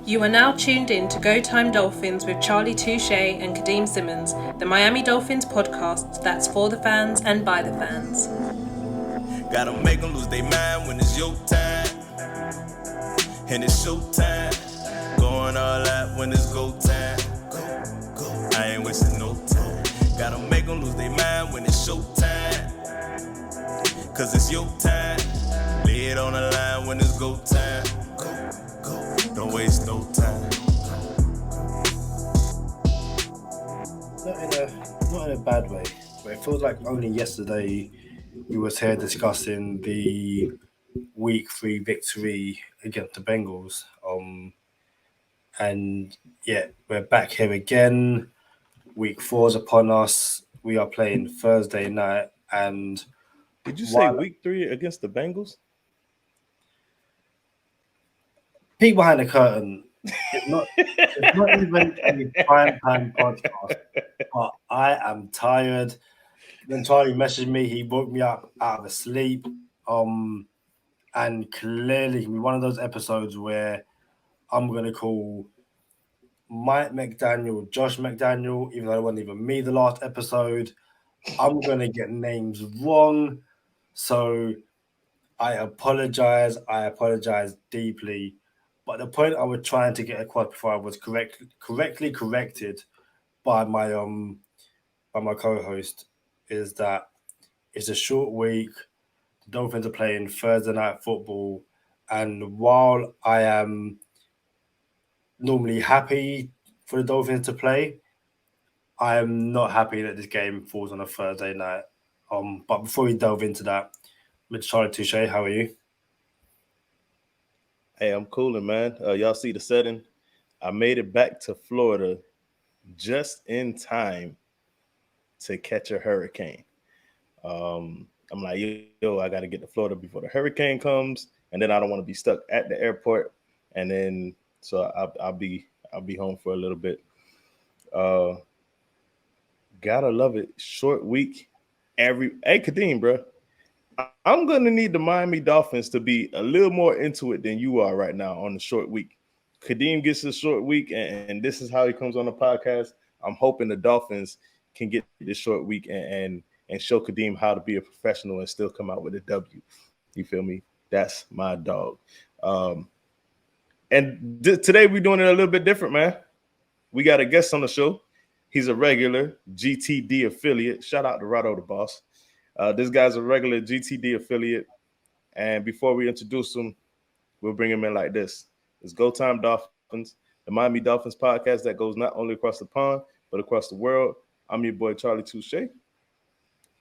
You are now tuned in to Go Time Dolphins with Charlie Touche and Kadeem Simmons, the Miami Dolphins podcast that's for the fans and by the fans. Gotta make them lose their mind when it's your time. And it's show time. Going all out when it's go time. Go. I ain't wasting no time. Gotta make them lose their mind when it's show time. Cause it's your time. Lay it on the line when it's go time. Go. Don't waste no time. Not in a bad way, but it feels like only yesterday we was here discussing the Week 3 victory against the Bengals. And yeah, we're back here again. Week 4 is upon us. We are playing Thursday night. And did you say Week 3 against the Bengals? Peek behind the curtain. It's not even a prime time podcast. But I am tired. Then Charlie messaged me. He woke me up out of a sleep. And clearly, it can be one of those episodes where I'm going to call Mike McDaniel, Josh McDaniel, even though it wasn't even me the last episode. I'm going to get names wrong. So I apologize. I apologize deeply. But the point I was trying to get across before I was correctly corrected by my co-host is that it's a short week. The Dolphins are playing Thursday night football, and while I am normally happy for the Dolphins to play, I am not happy that this game falls on a Thursday night. But before we delve into that, Mr. Charlie Touche, how are you? Hey, I'm cooling, man. Y'all see the setting? I made it back to Florida just in time to catch a hurricane. I'm like, yo, I got to get to Florida before the hurricane comes, and then I don't want to be stuck at the airport. And then, so I'll be home for a little bit. Gotta love it. Short week. Hey, Kadeem, bro. I'm gonna need the Miami Dolphins to be a little more into it than you are right now on the short week. Kadeem gets a short week, and this is how he comes on the podcast. I'm hoping the Dolphins can get this short week and show Kadeem how to be a professional and still come out with a W. You feel me? That's my dog. Today we're doing it a little bit different, man. We got a guest on the show. He's a regular GTD affiliate. Shout out to Rado the boss. This guy's a regular GTD affiliate. And before we introduce him, we'll bring him in like this. It's Go Time Dolphins, the Miami Dolphins podcast that goes not only across the pond, but across the world. I'm your boy, Charlie Touche.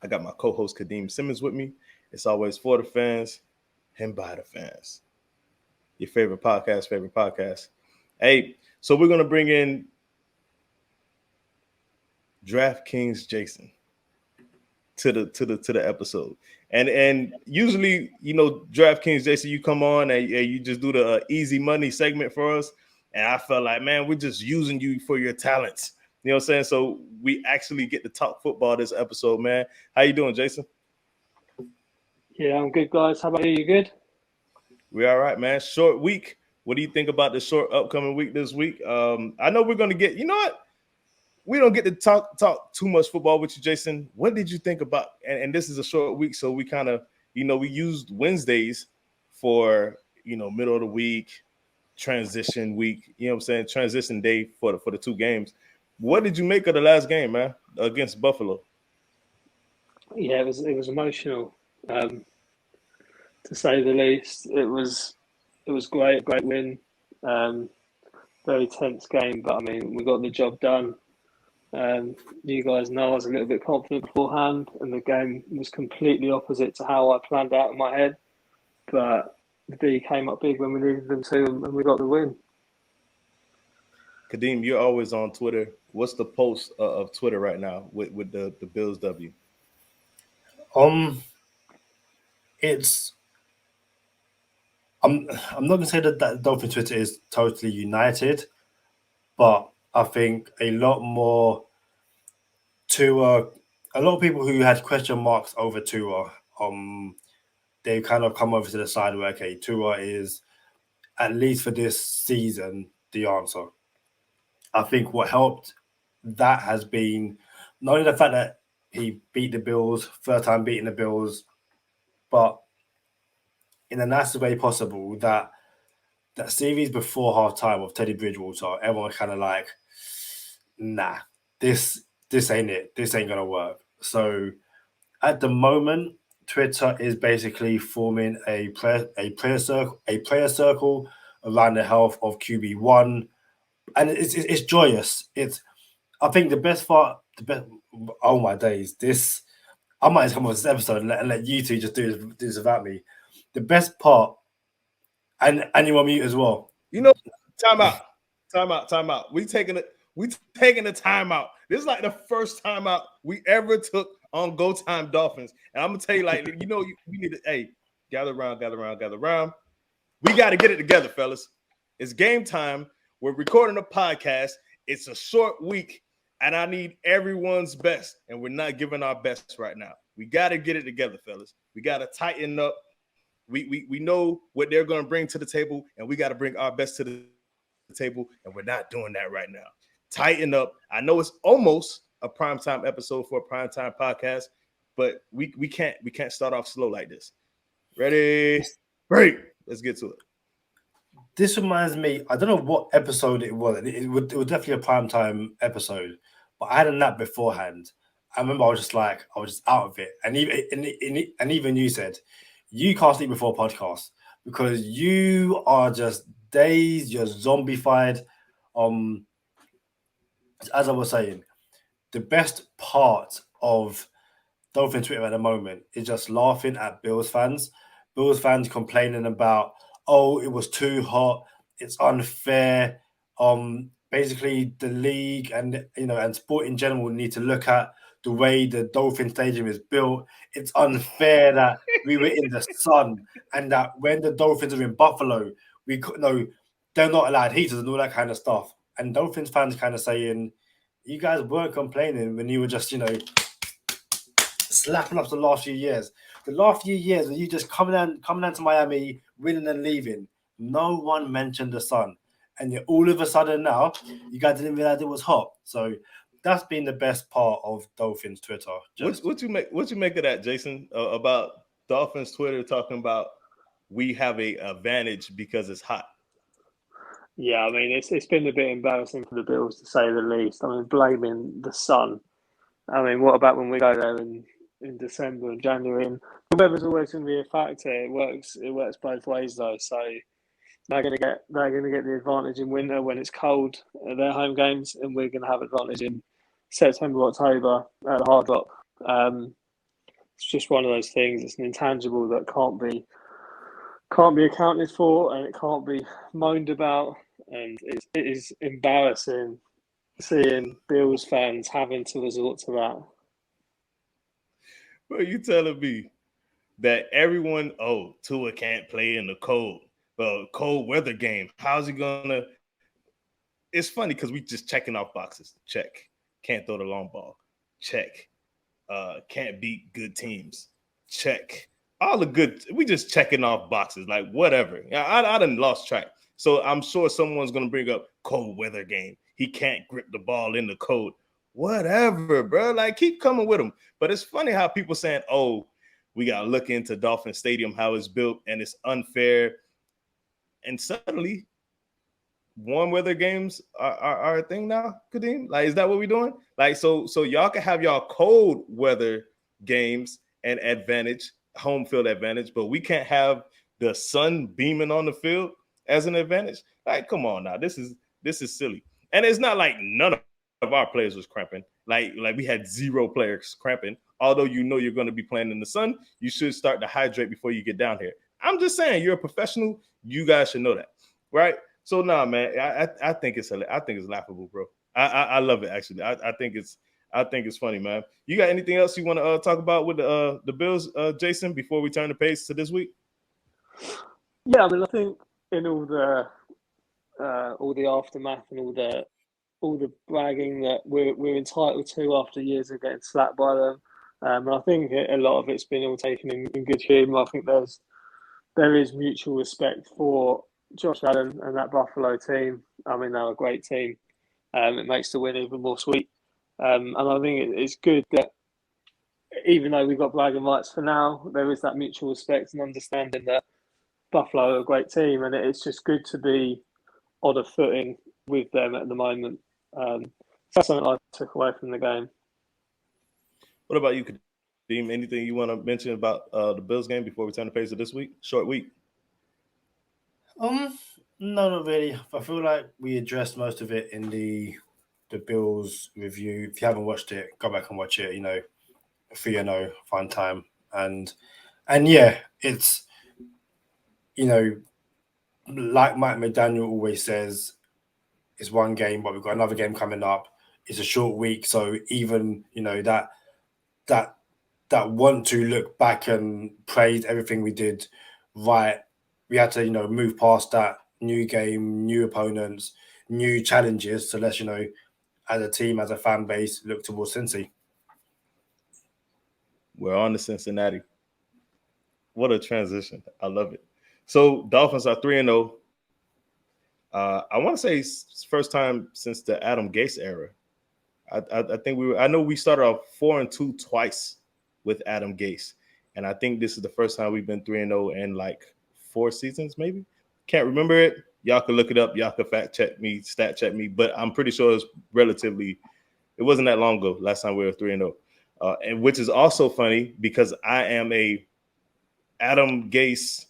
I got my co-host, Kadeem Simmons, with me. It's always for the fans and by the fans. Your favorite podcast. Hey, so we're going to bring in DraftKings Jason to the episode. And usually, you know, DraftKings Jason, you come on and you just do the easy money segment for us. And I felt like, man, we're just using you for your talents. You know what I'm saying? So we actually get to talk football this episode, man. How you doing, Jason? Yeah, I'm good, guys. How about you? You good? We're all right, man. Short week. What do you think about the short upcoming week this week? I know we're going to get, you know what? We don't get to talk too much football with you, Jason. What did you think about, and this is a short week, so we kind of, you know, we used Wednesdays for, you know, middle of the week, transition week, you know what I'm saying, transition day for the two games. What did you make of the last game, man, against Buffalo? Yeah, it was emotional, to say the least. It was great win. Very tense game, but I mean, we got the job done. You guys know I was a little bit confident beforehand, and the game was completely opposite to how I planned out in my head. But the D came up big when we needed them to, and we got the win. Kadeem, you're always on Twitter. What's the post of Twitter right now with the Bills W? It's I'm not gonna say that Dolphin Twitter is totally united, but I think a lot more Tua, a lot of people who had question marks over Tua, they've kind of come over to the side where, okay, Tua is, at least for this season, the answer. I think what helped that has been not only the fact that he beat the Bills, first time beating the Bills, but in the nicest way possible, that series before halftime of Teddy Bridgewater, everyone kind of like, nah, this ain't it. This ain't gonna work. So at the moment, Twitter is basically forming a prayer circle around the health of QB1, and it's joyous. I think the best part, oh my days, this I might just come on this episode and let you two just do this without me. The best part, and you on mute as well. You know, time out. We taking a timeout. This is like the first timeout we ever took on Go Time Dolphins. And I'm gonna tell you, like, we need to gather around. We got to get it together, fellas. It's game time. We're recording a podcast. It's a short week, and I need everyone's best. And we're not giving our best right now. We got to get it together, fellas. We got to tighten up. We know what they're going to bring to the table, and we got to bring our best to the table, and we're not doing that right now. Tighten up. I know it's almost a primetime episode for a primetime podcast, but we can't start off slow like this. Ready? Great. Let's get to it. This reminds me, I don't know what episode it was. It was definitely a primetime episode, but I had a nap beforehand. I remember I was just out of it. And even you said, you can't sleep before podcasts because you are just dazed, you're zombified. As I was saying, the best part of Dolphins Twitter at the moment is just laughing at Bills fans. Bills fans complaining about, oh, it was too hot, it's unfair. Basically the league and sport in general need to look at the way the Dolphin Stadium is built. It's unfair that we were in the sun and that when the Dolphins are in Buffalo, they're not allowed heaters and all that kind of stuff. And Dolphins fans kind of saying, you guys weren't complaining when you were just, slapping up the last few years. The last few years when you just coming down to Miami, winning and leaving, no one mentioned the sun. And yet all of a sudden now, you guys didn't realize it was hot. So that's been the best part of Dolphins Twitter. What you make of that, Jason? About Dolphins Twitter talking about we have a advantage because it's hot. Yeah, I mean it's been a bit embarrassing for the Bills to say the least. I mean, blaming the sun. I mean, what about when we go there in December and January? And the weather's always going to be a factor. It works both ways though. So they're going to get the advantage in winter when it's cold at their home games, and we're going to have advantage in September, October at the Hard Rock. It's just one of those things. It's an intangible that can't be accounted for, and it can't be moaned about. And it is embarrassing seeing Bills fans having to resort to that. Well, you telling me that everyone, Tua can't play in the cold weather game. How's he gonna? It's funny because we just checking off boxes. Check. Can't throw the long ball. Check. Can't beat good teams. Check. All the good. We just checking off boxes. Like whatever. I done lost track. So I'm sure someone's gonna bring up cold weather game. He can't grip the ball in the cold. Whatever, bro. Like keep coming with him. But it's funny how people saying, "Oh, we gotta look into Dolphin Stadium, how it's built, and it's unfair." And suddenly, warm weather games are a thing now, Kadeem? Like, is that what we're doing? Like, so y'all can have y'all cold weather games and home field advantage, but we can't have the sun beaming on the field as an advantage. Like, come on now, this is silly. And it's not like none of our players was cramping. Like we had 0 players cramping. Although you're going to be playing in the sun, you should start to hydrate before you get down here. I'm just saying, you're a professional. You guys should know that, right? So nah, man, I think it's laughable, bro. I love it actually. I think it's funny, man. You got anything else you want to talk about with the Bills, Jason, before we turn the page to this week? Yeah, I mean, I think in all the aftermath and all the bragging that we're entitled to after years of getting slapped by them, and I think a lot of it's been all taken in good humour. I think there is mutual respect for Josh Allen and that Buffalo team. I mean, they're a great team. It makes the win even more sweet. And I think it's good that even though we've got bragging rights for now, there is that mutual respect and understanding that Buffalo are a great team, and it's just good to be on a footing with them at the moment. That's something I took away from the game. What about you, Kadeem? Anything you want to mention about the Bills game before we turn the page to this week? Short week. No, not really. I feel like we addressed most of it in the Bills review. If you haven't watched it, go back and watch it. 3-0, fine time, and yeah, it's like Mike McDaniel always says, it's one game, but we've got another game coming up. It's a short week, so even that want to look back and praise everything we did right, we had to move past that. New game, new opponents, new challenges. So let's as a team, as a fan base, look towards Cincy. We're on to Cincinnati. What a transition. I love it. So Dolphins are 3-0. I want to say it's first time since the Adam Gase era. I think I know we started off 4-2 twice with Adam Gase. And I think this is the first time we've been 3-0 in like 4 seasons, maybe. Can't remember it. Y'all can look it up. Y'all can fact check me, stat check me. But I'm pretty sure it wasn't that long ago, last time we were 3-0. And which is also funny because I am a Adam Gase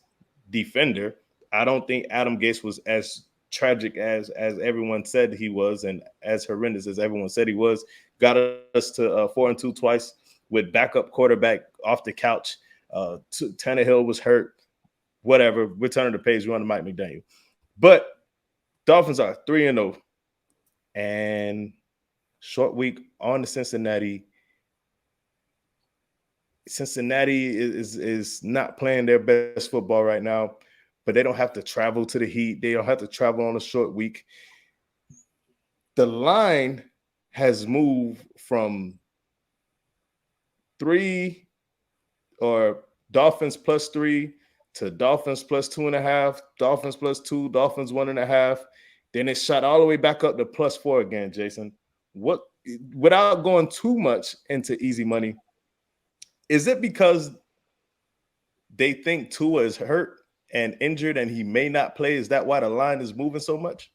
defender. I don't think Adam Gase was as tragic as everyone said he was, and as horrendous as everyone said he was. Got us to 4-2 twice with backup quarterback off the couch. Tannehill was hurt. Whatever. We're turning the page. We're on to Mike McDaniel. But Dolphins are 3-0. And short week on to Cincinnati. Cincinnati is not playing their best football right now, but they don't have to travel to the heat. They don't have to travel on a short week. The line has moved from 3 or Dolphins +3 to Dolphins +2.5, Dolphins +2, Dolphins 1.5. Then it shot all the way back up to +4 again, Jason. Without going too much into easy money, is it because they think Tua is hurt and injured and he may not play? Is that why the line is moving so much?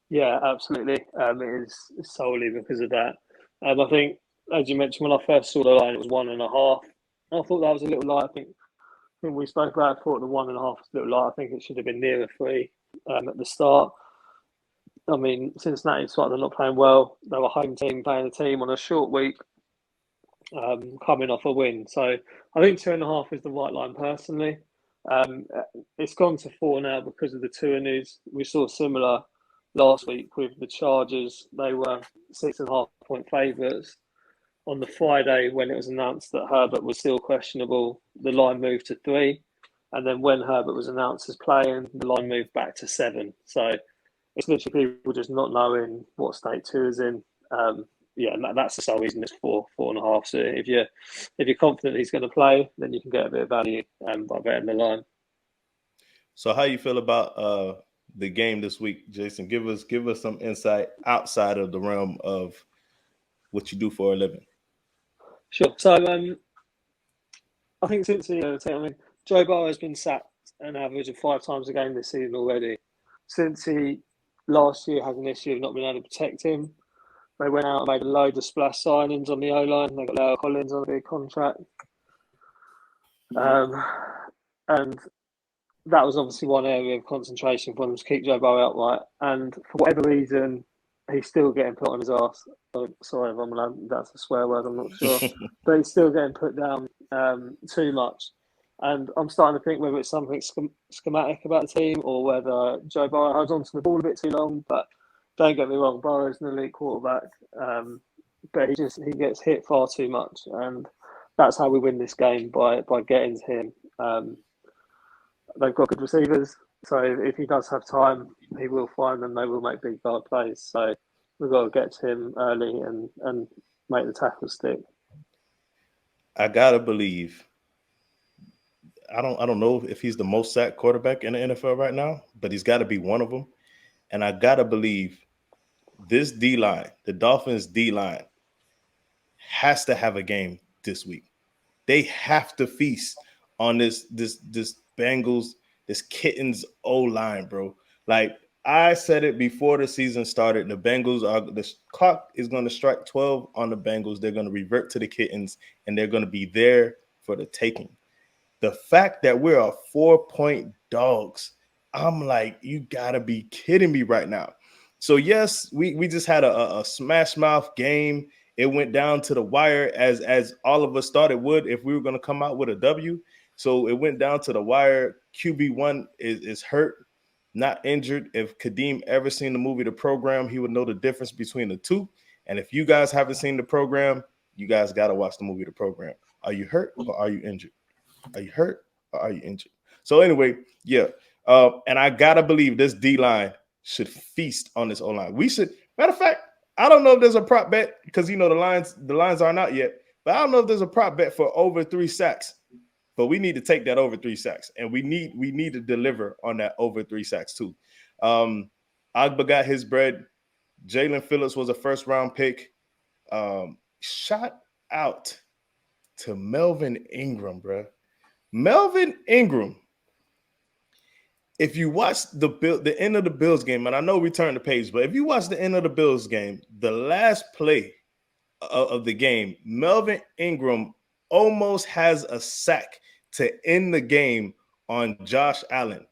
Yeah, absolutely. It is solely because of that. I think, as you mentioned, when I first saw the line, it was 1.5. I thought that was a little light. I think when we spoke about it, I thought the 1.5 was a little light. I think it should have been nearer 3 at the start. I mean, Cincinnati, they're not playing well. They were home team playing a team on a short week, coming off a win. So I think 2.5 is the right line personally. It's gone to 4 now because of the Tua news. We saw similar last week with the Chargers. They were 6.5-point favourites. On the Friday, when it was announced that Herbert was still questionable, the line moved to 3. And then when Herbert was announced as playing, the line moved back to 7. So it's literally people just not knowing what state 2 is in. And that's the sole reason it's 4.5. So if you're confident he's going to play, then you can get a bit of value by betting the line. So how you feel about the game this week, Jason? Give us some insight outside of the realm of what you do for a living. Sure. So I think since Joe Burrow has been sacked an average of 5 times a game this season already. Since he last year had an issue of not being able to protect him, they went out and made a load of splash signings on the O-line. They got Leo Collins on a big contract. And that was obviously one area of concentration for them to keep Joe Burrow outright. And for whatever reason, he's still getting put on his arse. Sorry if I'm allowed, that's a swear word, I'm not sure. But he's still getting put down too much. And I'm starting to think whether it's something schematic about the team or whether Joe Burrow holds on to the ball a bit too long. But don't get me wrong, Burrow's an elite quarterback. But he gets hit far too much. And that's how we win this game, by getting to him. They've got good receivers. So if he does have time, he will find them. They will make big guard plays. So we've got to get to him early and make the tackle stick. I gotta believe. I don't know if he's the most sacked quarterback in the NFL right now, but he's got to be one of them. And I gotta believe this D-line, the Dolphins D-line, has to have a game this week. They have to feast on this Bengals, this Kittens O-line, bro. Like I said it before the season started, the clock is going to strike 12 on the Bengals. They're going to revert to the Kittens, and they're going to be there for the taking. The fact that we're a 4-point dogs, I'm like, you got to be kidding me right now. So, yes, we just had a smash mouth game. It went down to the wire as all of us thought it would if we were going to come out with a W. So it went down to the wire. QB1 is hurt, not injured. If Kadeem ever seen the movie The Program, he would know the difference between the two. And if you guys haven't seen The Program, you guys got to watch the movie The Program. Are you hurt or are you injured? Are you hurt or are you injured? So anyway, yeah. And I got to believe this D-line should feast on this O-line. We should, matter of fact, I don't know if there's a prop bet because, the lines aren't out yet, but I don't know if there's a prop bet for over 3 sacks. But we need to take that over 3 sacks, and we need to deliver on that over 3 sacks too. Agba got his bread. Jalen Phillips was a first-round pick. Shout out to Melvin Ingram, bro. Melvin Ingram. If you watch the end of the Bills game, and I know we turned the page, but if you watch the end of the Bills game, the last play of the game, Melvin Ingram almost has a sack to end the game on Josh Allen.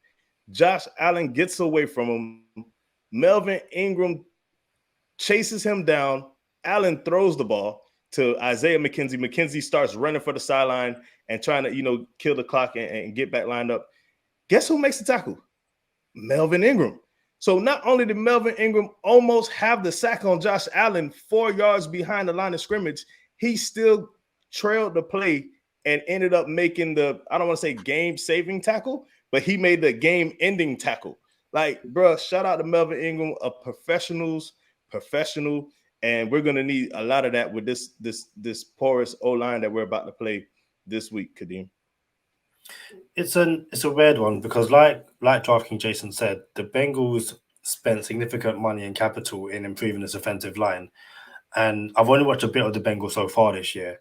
Josh Allen gets away from him. Melvin Ingram chases him down. Allen throws the ball to Isaiah McKenzie. McKenzie starts running for the sideline and trying to, kill the clock and get back lined up. Guess who makes the tackle? Melvin Ingram. So not only did Melvin Ingram almost have the sack on Josh Allen 4 yards behind the line of scrimmage, he still trailed the play and ended up making I don't want to say game-saving tackle, but he made the game-ending tackle. Like, bro, shout out to Melvin Ingram, a professional, and we're going to need a lot of that with this porous O-line that we're about to play this week, Kadeem. It's a weird one because like DraftKings Jason said, the Bengals spent significant money and capital in improving this offensive line. And I've only watched a bit of the Bengals so far this year,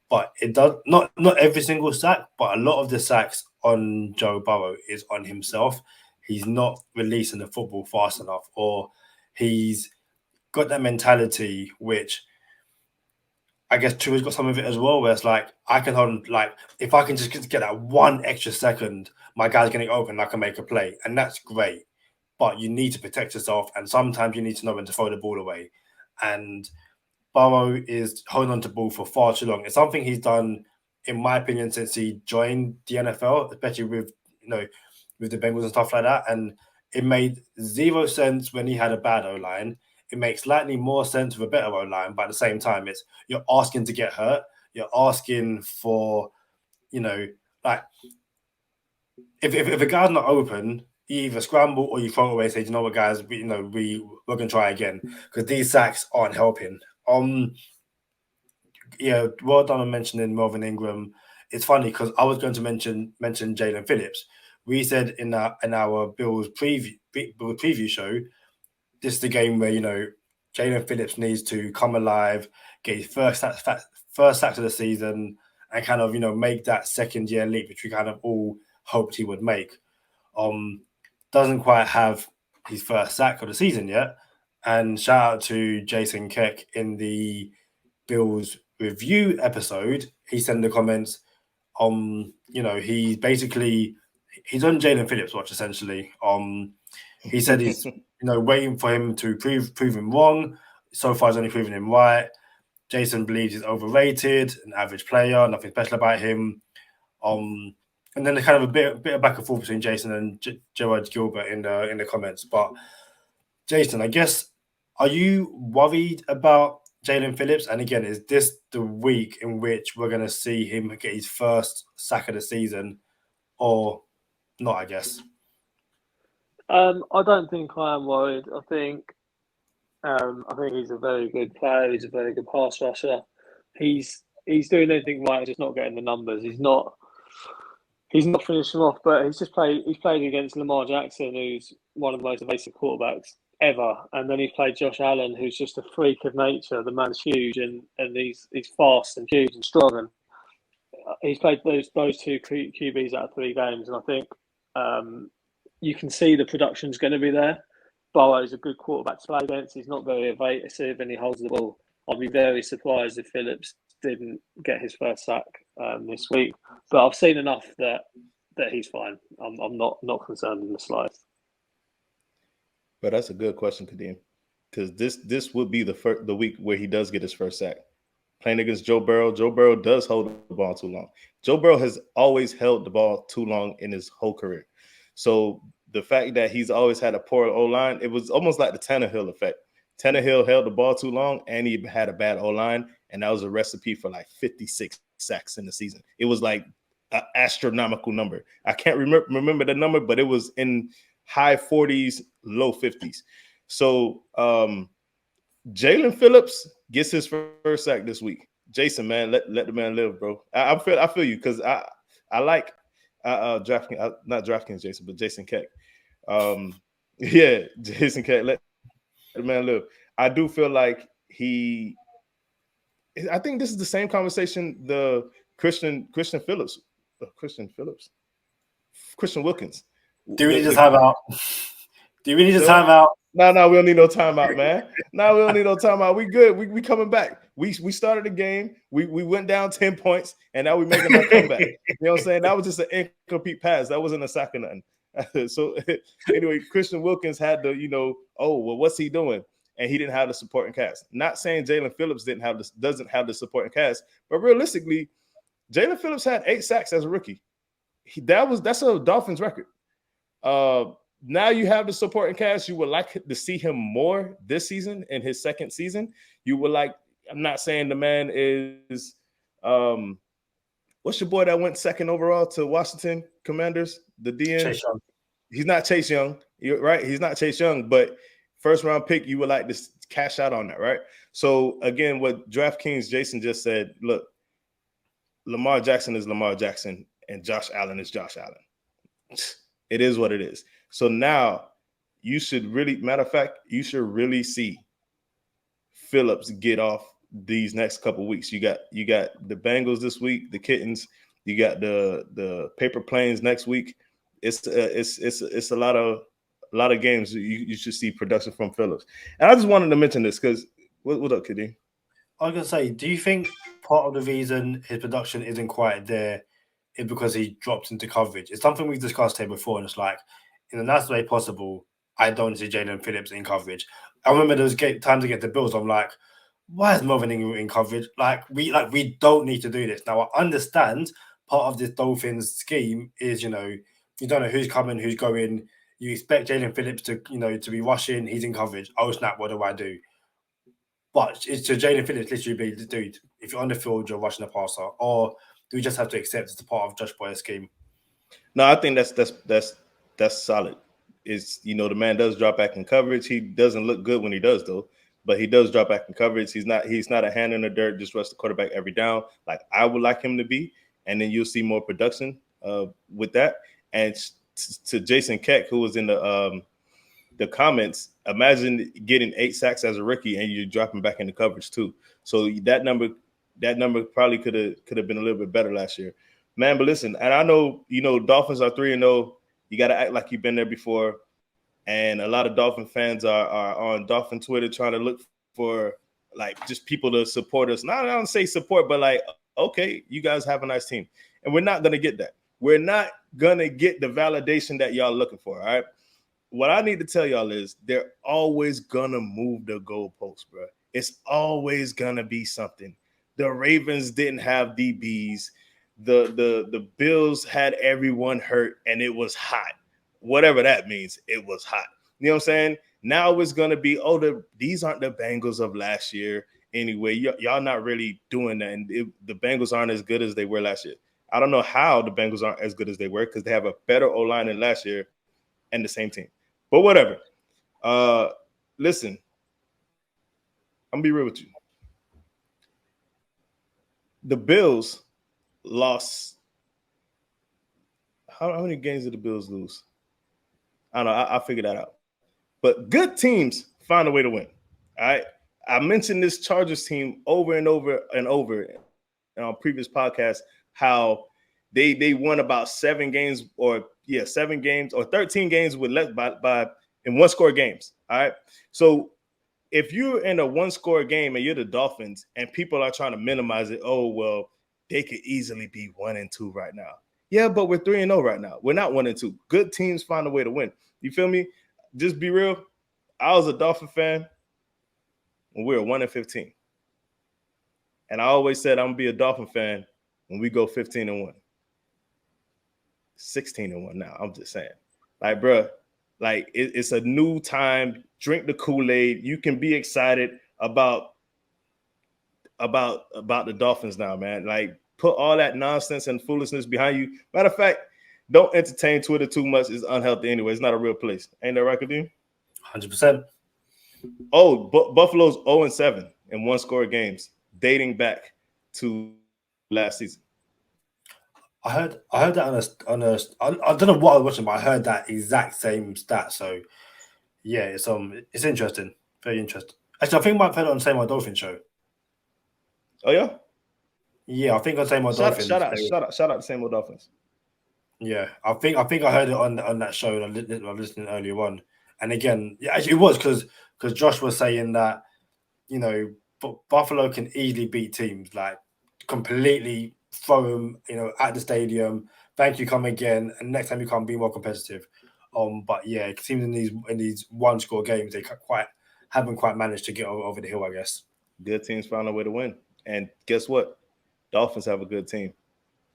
but it does not every single sack, but a lot of the sacks on Joe Burrow is on himself. He's not releasing the football fast enough, or he's got that mentality, which I guess Tua's got some of it as well, where it's like, I can hold, like, if I can just get that 1 extra second, my guy's getting open, I can make a play. And that's great. But you need to protect yourself. And sometimes you need to know when to throw the ball away. And Burrow is holding on to the ball for far too long. It's something he's done, in my opinion, since he joined the NFL, especially with the Bengals and stuff like that. And it made 0 sense when he had a bad O-line. It makes slightly more sense with a better O-line, but at the same time, you're asking to get hurt. You're asking for, like, if a guy's not open, you either scramble or you throw it away and say, you know what, guys, we're going to try again, because these sacks aren't helping. Well done on mentioning Melvin Ingram. It's funny because I was going to mention Jalen Phillips. We said in our Bills preview show, this is the game where, Jalen Phillips needs to come alive, get his first sacks of the season, and kind of, make that second-year leap, which we kind of all hoped he would make. Doesn't quite have his first sack of the season yet. And shout out to Jason Keck in the Bills review episode. He sent in the comments, he's on Jalen Phillips' watch, essentially. He said he's waiting for him to prove him wrong. So far, he's only proven him right. Jason believes he's overrated, an average player, nothing special about him. And then there's kind of a bit of back and forth between Jason and Gerard Gilbert in the comments. But Jason, I guess, are you worried about Jalen Phillips? And again, is this the week in which we're going to see him get his first sack of the season, or not? I guess. I don't think I am worried. I think he's a very good player. He's a very good pass rusher. He's doing everything right, just not getting the numbers. He's not finishing off, but he's played against Lamar Jackson, who's one of the most evasive quarterbacks ever. And then he played Josh Allen, who's just a freak of nature. The man's huge and he's fast and huge and strong. And he's played those two QBs out of 3 games, and I think you can see the production's going to be there. Burrow's a good quarterback to play against. He's not very evasive and he holds the ball. I'll be very surprised if Phillips didn't get his first sack this week. But I've seen enough that he's fine. I'm not concerned in the slightest. But that's a good question, Kadeem, because this would be the week where he does get his first sack. Playing against Joe Burrow. Joe Burrow does hold the ball too long. Joe Burrow has always held the ball too long in his whole career. So the fact that he's always had a poor O-line, it was almost like the Tannehill effect. Tannehill held the ball too long, and he had a bad O-line, and that was a recipe for like 56 sacks in the season. It was like an astronomical number. I can't remember the number, but it was in high 40s, low 50s. So Jalen Phillips gets his first sack this week. Jason, man, let the man live, bro. I feel you, because I like DraftKings, not DraftKings, Jason, but Jason Keck. Yeah, Jason Keck, let the man live. I do feel like I think this is the same conversation the Christian Wilkins. Do we need a timeout? Do we need a timeout? No, we don't need no timeout, man. No, we don't need no timeout. We good. We coming back. We started the game. We went down 10 points, and now we making our comeback. You know what I'm saying? That was just an incomplete pass. That wasn't a sack or nothing. So anyway, Christian Wilkins had the, what's he doing? And he didn't have the supporting cast. Not saying Jalen Phillips doesn't have the supporting cast, but realistically, Jalen Phillips had 8 sacks as a rookie. That's a Dolphins record. Now you have the supporting cast. You would like to see him more this season in his second season. You would like. I'm not saying the man is. What's your boy that went second overall to Washington Commanders? The DN. Chase Young. He's not Chase Young. You're right. He's not Chase Young, but first round pick. You would like to cash out on that, right? So again, what DraftKings Jason just said. Look, Lamar Jackson is Lamar Jackson, and Josh Allen is Josh Allen. It is what it is. So now you should really see Phillips get off these next couple weeks. You got the Bengals this week, the Kittens. You got the Paper Planes next week. It's a lot of games you should see production from Phillips. And I just wanted to mention this because what up, Kadeem? I was gonna say, do you think part of the reason his production isn't quite there is because he drops into coverage? It's something we've discussed here before, and it's like, in the nicest way possible, I don't see Jalen Phillips in coverage. I remember those times against the Bills, I'm like, why is Melvin Ingram in coverage? We don't need to do this. Now, I understand part of this Dolphins scheme is, you don't know who's coming, who's going. You expect Jalen Phillips to be rushing. He's in coverage. Oh, snap, what do I do? But it's to Jalen Phillips literally be, dude, if you're on the field, you're rushing a passer. Or do we just have to accept it's a part of Josh Boyer's scheme? No, I think that's solid. It's the man does drop back in coverage. He doesn't look good when he does though, but he does drop back in coverage. He's not a hand in the dirt, just rush the quarterback every down like I would like him to be, and then you'll see more production with that. And to Jason Keck, who was in the comments, imagine getting 8 sacks as a rookie and you're dropping back into coverage too. So that number probably could have been a little bit better last year, man. But listen, and I know Dolphins are 3-0. You got to act like you've been there before. And a lot of Dolphin fans are on Dolphin Twitter trying to look for like just people to support us. Not I don't say support, but like, okay, you guys have a nice team. And we're not going to get that. We're not going to get the validation that y'all looking for, all right? What I need to tell y'all is they're always going to move the goalposts, bro. It's always going to be something. The Ravens didn't have DBs. The Bills had everyone hurt, and it was hot. Whatever that means, it was hot. You know what I'm saying? Now it's going to be, these aren't the Bengals of last year anyway. Y'all not really doing that, and the Bengals aren't as good as they were last year. I don't know how the Bengals aren't as good as they were because they have a better O-line than last year and the same team. But whatever. Listen, I'm going to be real with you. The Bills lost. How many games did the Bills lose? I don't know. I'll figure that out. But good teams find a way to win. All right. I mentioned this Chargers team over and over and over on previous podcasts, how they won about 7 games or 13 games with less by in one score games. All right. So if you're in a one score game and you're the Dolphins and people are trying to minimize it, oh, well, they could easily be 1-2 right now. Yeah, but we're 3-0 right now. We're not 1-2. Good teams find a way to win. You feel me? Just be real. I was a Dolphin fan when we were 1-15. And I always said I'm going to be a Dolphin fan when we go 15-1. 16-1 now. I'm just saying. Like, bro, like it's a new time. Drink the Kool-Aid. You can be excited about the Dolphins now, man. Like, put all that nonsense and foolishness behind you. Matter of fact, don't entertain Twitter too much. It's unhealthy anyway. It's not a real place. Ain't that right, Kadeem? 100%. Oh, Buffalo's 0-7 in one score games, dating back to last season. I heard that I don't know what I was watching, but I heard that exact same stat. So yeah, it's interesting, very interesting. Actually, I think I might have heard it on the Same Old Dolphin show. Oh yeah, yeah, I think on Same Old Dolphins. Shout out to Same Old Dolphins. Yeah, I think I heard it on that show. I was listening earlier on, and again, yeah, actually, it was because Josh was saying that Buffalo can easily beat teams, like completely throw them, at the stadium. Thank you, come again, and next time you come, be more competitive. But yeah, it seems in these one score games they haven't quite managed to get over the hill, I guess. Good teams found a way to win, and guess what? Dolphins have a good team.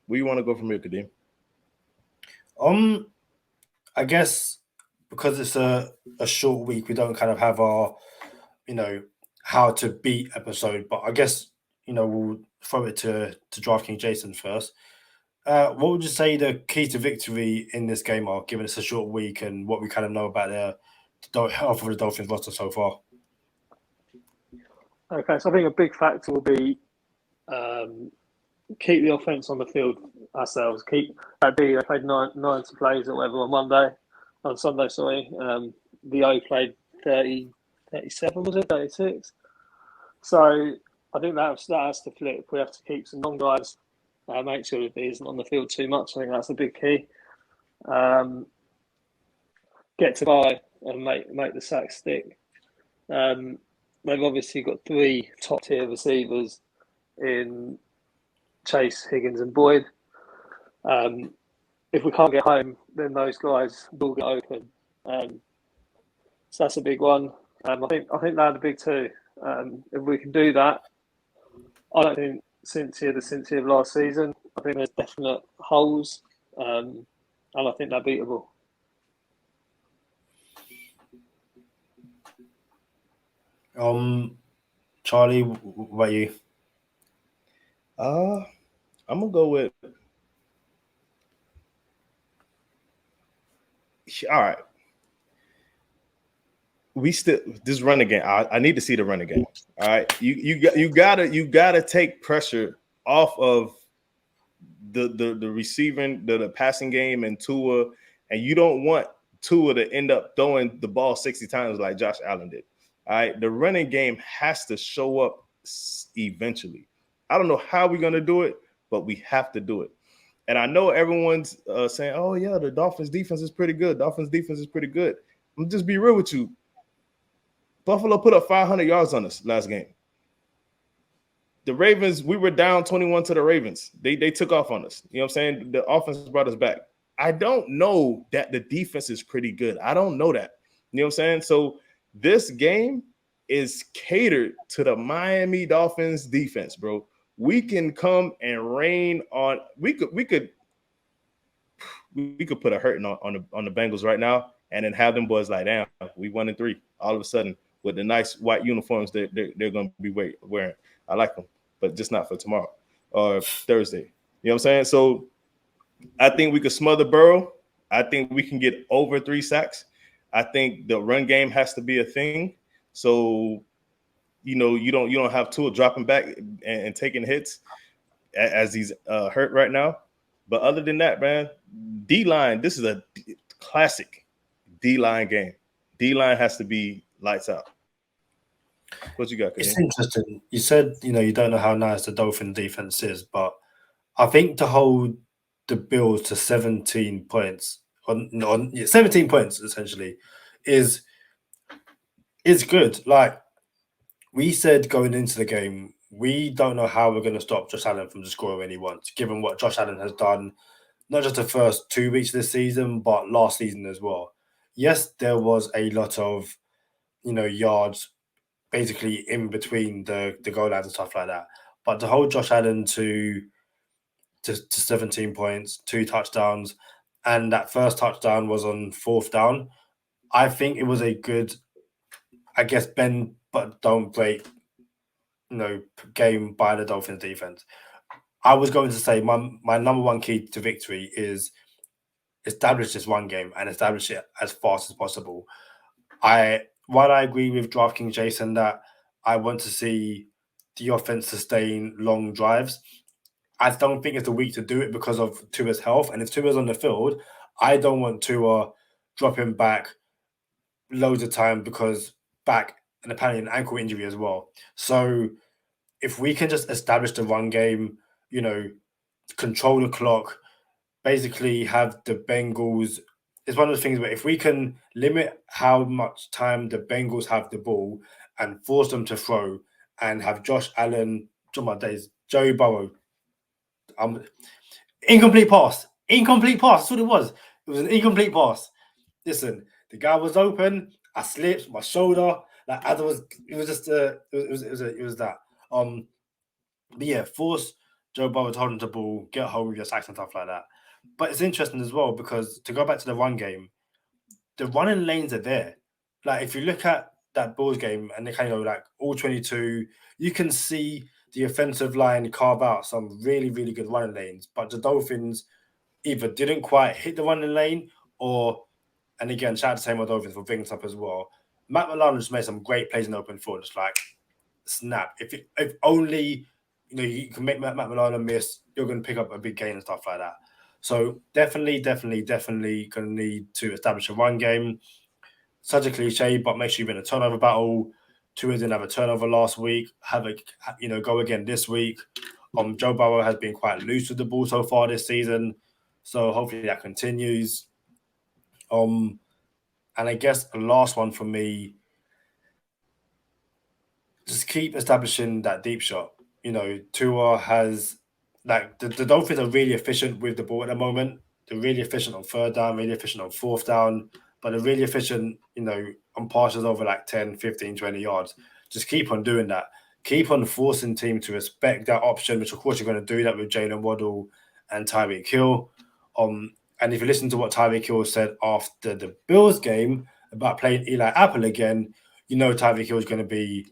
Where you want to go from here, Kadeem? I guess because it's a short week, we don't kind of have our, how to beat episode. But I guess, we'll throw it to DraftKings Jason first. What would you say the key to victory in this game are, given it's a short week and what we kind of know about the health of the Dolphins roster so far? Okay, so I think a big factor will be keep the offense on the field ourselves. They played 90 plays or whatever on Sunday. The O played 37, was it 36? So I think that has to flip. We have to keep some long guys. Make sure that he isn't on the field too much. I think that's a big key. Get to buy and make the sack stick. They've obviously got 3 top tier receivers in Chase, Higgins, and Boyd. If we can't get home, then those guys will get open. So that's a big one. I think they're the big 2. If we can do that, I don't think the Cincy of last season. I think there's definite holes, and I think they're beatable. Charlie, what about you? I'm gonna go with. All right. This running game. I need to see the running game. All right, you gotta take pressure off of the receiving, the passing game and Tua, and you don't want Tua to end up throwing the ball 60 times like Josh Allen did. All right, the running game has to show up eventually. I don't know how we're gonna do it, but we have to do it. And I know everyone's saying, "Oh yeah, the Dolphins defense is pretty good. Dolphins defense is pretty good." I'm just be real with you. Buffalo put up 500 yards on us last game. The Ravens, we were down 21 to the Ravens. They took off on us. You know what I'm saying? The offense brought us back. I don't know that the defense is pretty good. I don't know that. You know what I'm saying? So this game is catered to the Miami Dolphins defense, bro. We can come and rain on. We could put a hurting on the Bengals right now, and then have them boys like, damn, we 1-3 all of a sudden with the nice white uniforms they're going to be wearing. I like them, but just not for tomorrow or Thursday. You know what I'm saying? So I think we could smother Burrow. I think we can get over 3 sacks. I think the run game has to be a thing. So, you don't have Tua dropping back and taking hits as he's hurt right now. But other than that, man, D-line, this is a classic D-line game. D-line has to be lights out. What you got, Kadeem? It's interesting. You said, you don't know how nice the Dolphin defense is, but I think to hold the Bills to 17 points, 17 points essentially, is good. Like we said going into the game, we don't know how we're going to stop Josh Allen from just scoring when he wants, given what Josh Allen has done, not just the first 2 weeks of this season, but last season as well. Yes, there was a lot of, yards basically in between the goal lines and stuff like that. But to hold Josh Allen to 17 points, 2 touchdowns, and that first touchdown was on 4th down, I think it was a good, I guess, bend but don't break, game by the Dolphins defense. I was going to say my number one key to victory is establish this one game and establish it as fast as possible. While I agree with DraftKings Jason that I want to see the offense sustain long drives, I don't think it's the week to do it because of Tua's health. And if Tua's on the field, I don't want Tua dropping back loads of time because back and apparently an ankle injury as well. So if we can just establish the run game, control the clock, basically have the Bengals. It's one of the things where if we can limit how much time the Bengals have the ball and force them to throw and have Josh Allen, Joey Burrow, incomplete pass. That's what it was. It was an incomplete pass. Listen, the guy was open. I slipped my shoulder. Like as it was that. But yeah, force Joe Burrow to hold on to the ball, get home with your sacks and stuff like that. But it's interesting as well because to go back to the run game, the running lanes are there. Like if you look at that Bulls game and they kind of like all 22, you can see the offensive line carve out some really, really good running lanes. But the Dolphins either didn't quite hit the running lane and again, shout out to Samuel Dolphins for bringing this up as well. Matt Milano just made some great plays in the open field. Just like snap. If only you can make Matt Milano miss, you're going to pick up a big gain and stuff like that. So definitely going to need to establish a run game. Such a cliche, but make sure you win a turnover battle. Tua didn't have a turnover last week. Go again this week. Joe Burrow has been quite loose with the ball so far this season, so hopefully that continues. And I guess the last one for me, just keep establishing that deep shot. Tua has the Dolphins are really efficient with the ball at the moment. They're really efficient on 3rd down, really efficient on 4th down, but they're really efficient, on passes over like 10, 15, 20 yards. Just keep on doing that. Keep on forcing team to respect that option, which of course you're going to do that with Jalen Waddle and Tyreek Hill. And if you listen to what Tyreek Hill said after the Bills game about playing Eli Apple again, Tyreek Hill is going to be.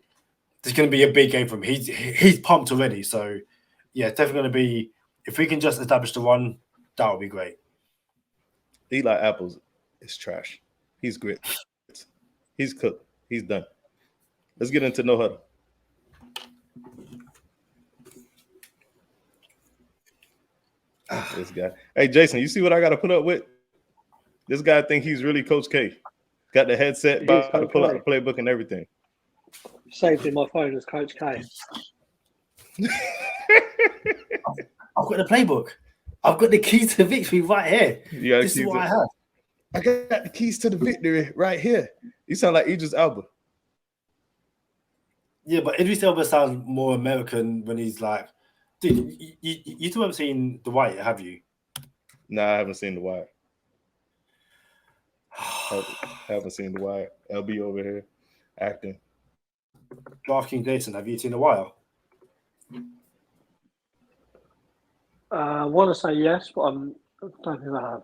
There's going to be a big game for him. He's pumped already. So, yeah, it's definitely going to be. If we can just establish the run, that would be great. Eli Apples is trash. He's great. He's cooked. He's done. Let's get into no huddle. This guy. Hey, Jason, you see what I got to put up with? This guy think he's really Coach K. Got the headset, about to pull out the playbook and everything. Saved in my phone as Coach K. I've got the playbook. I've got the keys to victory right here. This is what I have. I got the keys to the victory right here. You sound like Idris Elba. Yeah, but Idris Elba sounds more American when he's like, dude, you two haven't seen The Wire, have you? No, I haven't seen The Wire. Haven't seen The Wire. LB over here acting. DraftKings Jason, have you seen The Wire? I want to say yes, but I don't think I have.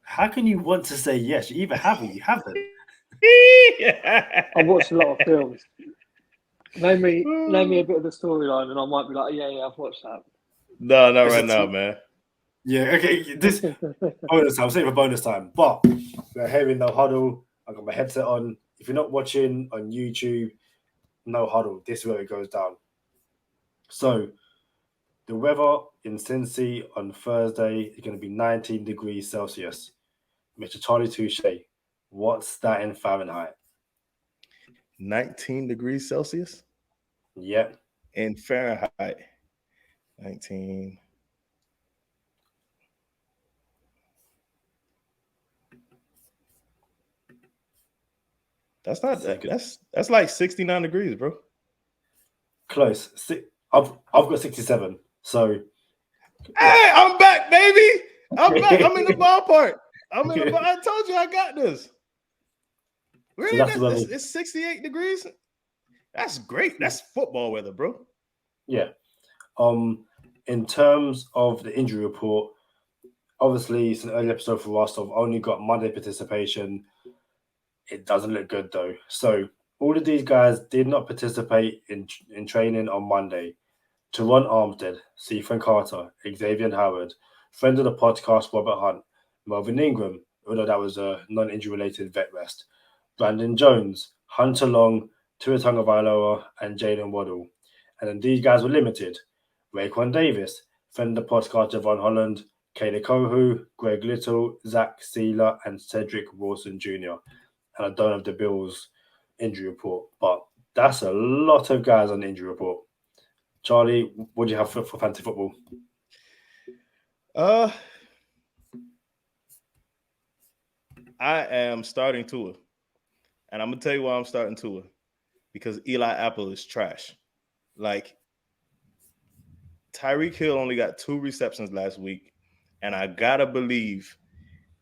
How can you want to say yes? You either have or you haven't. I watched a lot of films. Name me a bit of the storyline, and I might be like, yeah, I've watched that. No, not right now, man. Yeah, okay. This bonus time. I'm saying for bonus time. But we're here in No Huddle. I've got my headset on. If you're not watching on YouTube, No Huddle. This is where it goes down. So the weather in Cincy on Thursday is going to be 19 degrees Celsius. Mr. Charlie Touche, What's that in Fahrenheit? 19 degrees Celsius. Yep. In Fahrenheit. 19. That's not that's like 69 degrees, bro. Close. I've got 67. So hey, I'm back, baby. I'm back. I'm in the ballpark. I told you I got this. Really? So it's 68 degrees. That's great. That's football weather, bro. Yeah. In terms of the injury report, obviously it's an early episode for us. I've only got Monday participation. It doesn't look good though. So all of these guys did not participate in training on Monday. Teron Armstead, Stephen Carter, Xavier Howard, friend of the podcast Robert Hunt, Melvin Ingram, although that was a non-injury related vet rest, Brandon Jones, Hunter Long, Tua Tagovailoa, and Jalen Waddle. And then these guys were limited. Raekwon Davis, friend of the podcast Javon Holland, Kayla Kohu, Greg Little, Zach Sealer, and Cedric Wilson Jr. And I don't have the Bills injury report, but that's a lot of guys on the injury report. Charlie, what do you have for fantasy football? I am starting Tua. And I'm going to tell you why I'm starting Tua. Because Eli Apple is trash. Like, Tyreek Hill only got 2 receptions last week. And I got to believe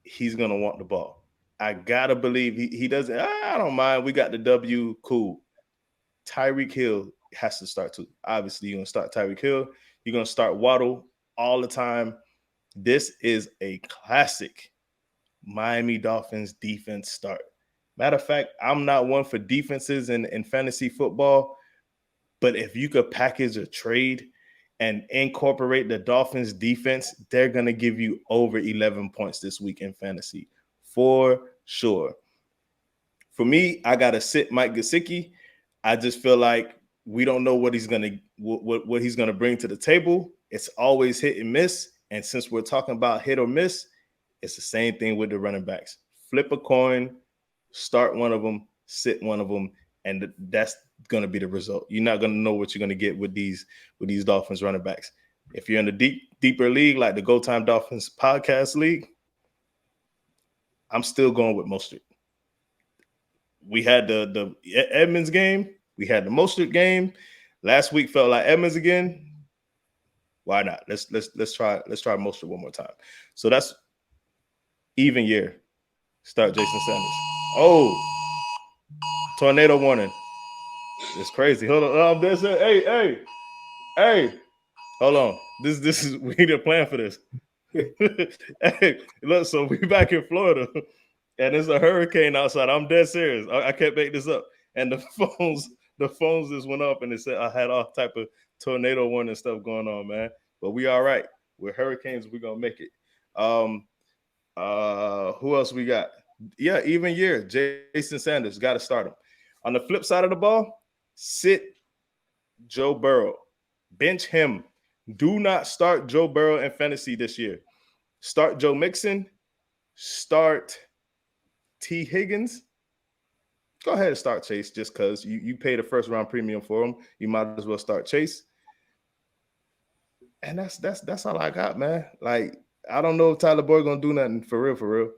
he's going to want the ball. I got to believe he doesn't. I don't mind. We got the W. Cool. Tyreek Hill has to start too. Obviously, you're going to start Tyreek Hill. You're going to start Waddle all the time. This is a classic Miami Dolphins defense start. Matter of fact, I'm not one for defenses in fantasy football, but if you could package a trade and incorporate the Dolphins defense, they're going to give you over 11 points this week in fantasy. For sure. For me, I got to sit Mike Gesicki. I just feel like we don't know what he's gonna bring to the table. It's always hit and miss. And since we're talking about hit or miss, it's the same thing with the running backs. Flip a coin, start one of them, sit one of them, and that's going to be the result. You're not going to know what you're going to get with these Dolphins running backs. If you're in the deeper league, like the Go Time Dolphins podcast league, I'm still going with Mostert. We had the Edmonds game. We had the Mostert game. Last week felt like Edmonds again. Why not? Let's try Mostert one more time. So that's even year. Start Jason Sanders. Oh, tornado warning. It's crazy. Hold on. Hey. Hold on. This is we need a plan for this. Hey, look, so we back in Florida. And there's a hurricane outside. I'm dead serious. I can't make this up. And the phones just went up and it said I had all type of tornado warning stuff going on, man. But we all right. With hurricanes, we're gonna make it. Who else we got? Yeah, even year. Jason Sanders, got to start him. On the flip side of the ball, sit Joe Burrow. Bench him. Do not start Joe Burrow in fantasy this year. Start Joe Mixon. Start T. Higgins. Go ahead and start Chase just because you paid a first-round premium for him. You might as well start Chase. And that's all I got, man. Like, I don't know if Tyler Boyd gonna do nothing for real.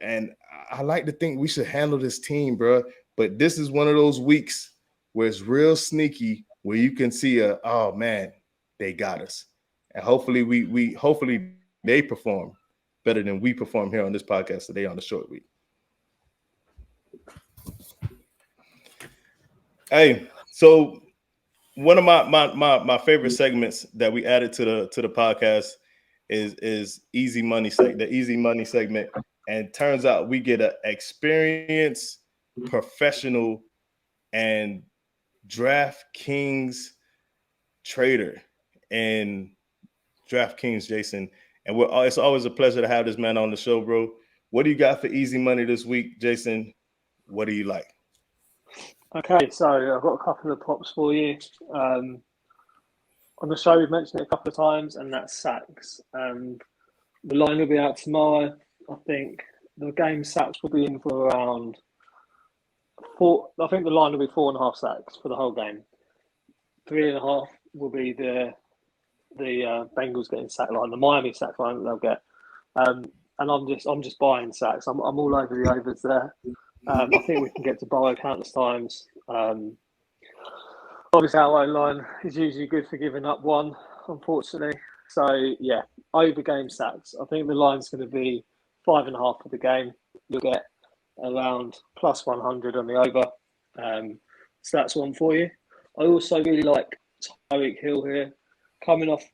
And I like to think we should handle this team, bro. But this is one of those weeks where it's real sneaky, where you can see oh man, they got us. And hopefully hopefully they perform better than we perform here on this podcast today on the short week. Hey, so one of my favorite segments that we added to the podcast is Easy Money the Easy Money segment. And turns out we get an experienced professional and DraftKings trader and DraftKings, Jason. And it's always a pleasure to have this man on the show, bro. What do you got for Easy Money this week, Jason? What do you like? Okay, so I've got a couple of props for you. On the show, we've mentioned it a couple of times, and that's sacks. The line will be out tomorrow, I think. the game sacks will be in for around 4. I think the line will be 4.5 sacks for the whole game. 3.5 will be the Bengals getting sack line, the Miami sack line that they'll get. And I'm just buying sacks. I'm all over the overs there. I think we can get to Burrow countless times. Obviously, our own line is usually good for giving up one, unfortunately. So, yeah, over game sacks. I think the line's going to be 5.5 for the game. You'll get around plus 100 on the over. So that's one for you. I also really like Tyreek Hill here, coming off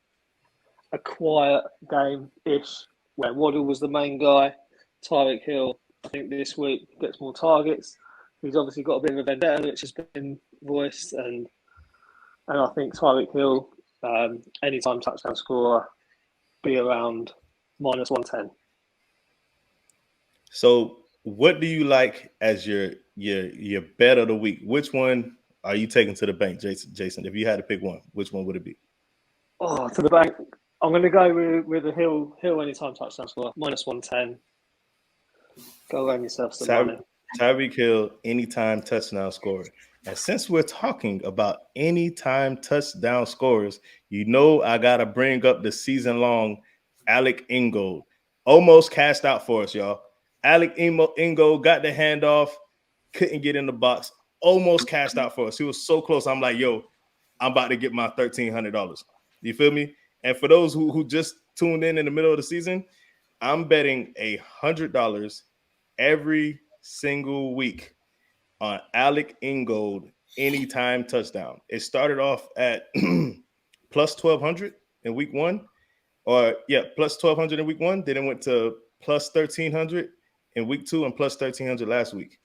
a quiet game-ish, where Waddle was the main guy. Tyreek Hill, I think this week, gets more targets. He's obviously got a bit of a vendetta, which has been voiced, and I think Tyreek Hill, anytime touchdown scorer, be around minus 110. So, what do you like as your bet of the week? Which one are you taking to the bank, Jason? If you had to pick one, which one would it be? Oh, to the bank. I'm going to go with the Hill anytime touchdown scorer, minus 110. Go earn yourself some money. Tyreek Hill, anytime touchdown scorer. And since we're talking about anytime touchdown scorers, you know I got to bring up the season-long Alec Ingold. Almost cashed out for us, y'all. Alec Ingold got the handoff, couldn't get in the box, almost cashed out for us. He was so close. I'm like, yo, I'm about to get my $1,300. You feel me? And for those who just tuned in the middle of the season, I'm betting $100 every single week on Alec Ingold anytime touchdown. It started off at plus 1,200 in week one, plus 1,200 in week one. Then it went to plus 1,300 in week two and plus 1,300 last week.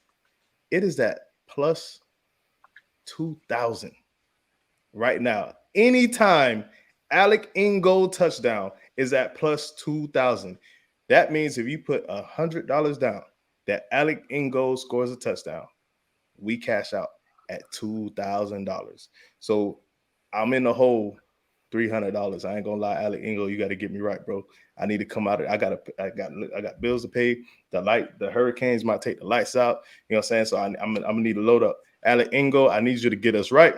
It is at plus 2,000 right now. Anytime Alec Ingold touchdown is at plus 2,000. That means if you put $100 down that Alec Ingold scores a touchdown, we cash out at $2,000. So I'm in the hole $300. I ain't gonna lie, Alec Ingold, you got to get me right, bro. I need to come out. I got bills to pay. The Hurricanes might take the lights out. You know what I'm saying? So I'm gonna need to load up. Alec Ingold, I need you to get us right.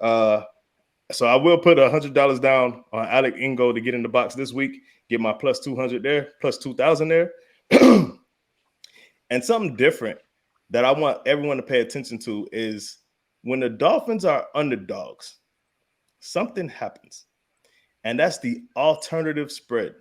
So I will put $100 down on Alec Ingold to get in the box this week. Get my plus 200 there, plus 2,000 there. And something different that I want everyone to pay attention to is when the Dolphins are underdogs, something happens. And that's the alternative spread.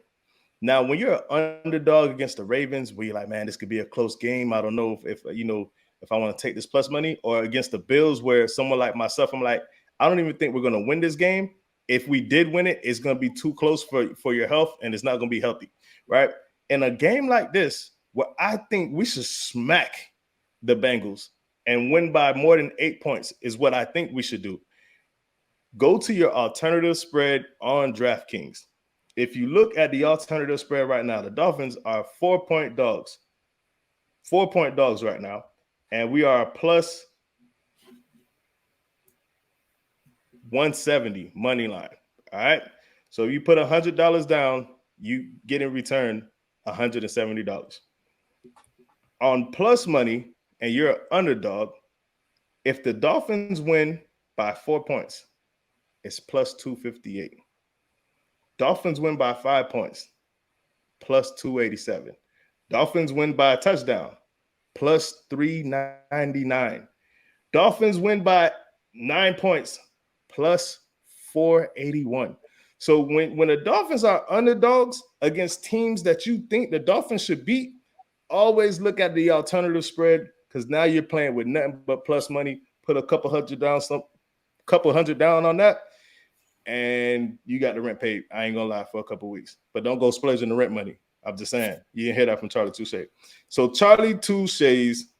Now, when you're an underdog against the Ravens, where you're like, man, this could be a close game. I don't know if I want to take this plus money, or against the Bills, where someone like myself, I'm like, I don't even think we're going to win this game. If we did win it, it's going to be too close for your health, and it's not going to be healthy, right? In a game like this, where I think we should smack the Bengals and win by more than 8 points is what I think we should do. Go to your alternative spread on DraftKings. If you look at the alternative spread right now, the Dolphins are 4-point dogs. 4-point dogs right now. And we are plus 170 money line. All right. So you put $100 down, you get in return $170. On plus money, and you're an underdog, if the Dolphins win by 4 points, it's plus 258. Dolphins win by 5 points, plus 287. Dolphins win by a touchdown, plus 399. Dolphins win by 9 points, plus 481. So when the Dolphins are underdogs against teams that you think the Dolphins should beat, always look at the alternative spread, because now you're playing with nothing but plus money. Put a couple hundred down on that, and you got the rent paid. I ain't gonna lie, for a couple weeks. But don't go splurging the rent money. I'm just saying. You didn't hear that from Charlie Touche. So Charlie Touche's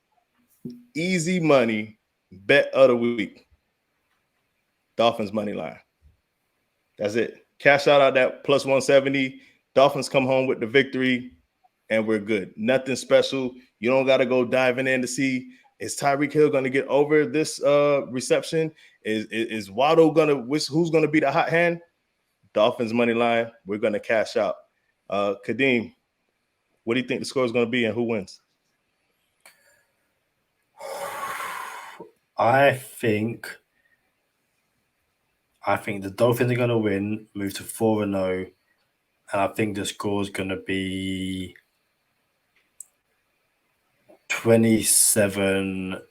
easy money bet of the week. Dolphins money line. That's it. Cash out at that plus 170. Dolphins come home with the victory, and we're good. Nothing special. You don't got to go diving in to see, is Tyreek Hill going to get over this reception? Is Waddle who's going to be the hot hand? Dolphins money line. We're going to cash out. Kadeem, What do you think the score is going to be and who wins? I think the Dolphins are going to win, move to 4-0, and I think the score is going to be 27-17.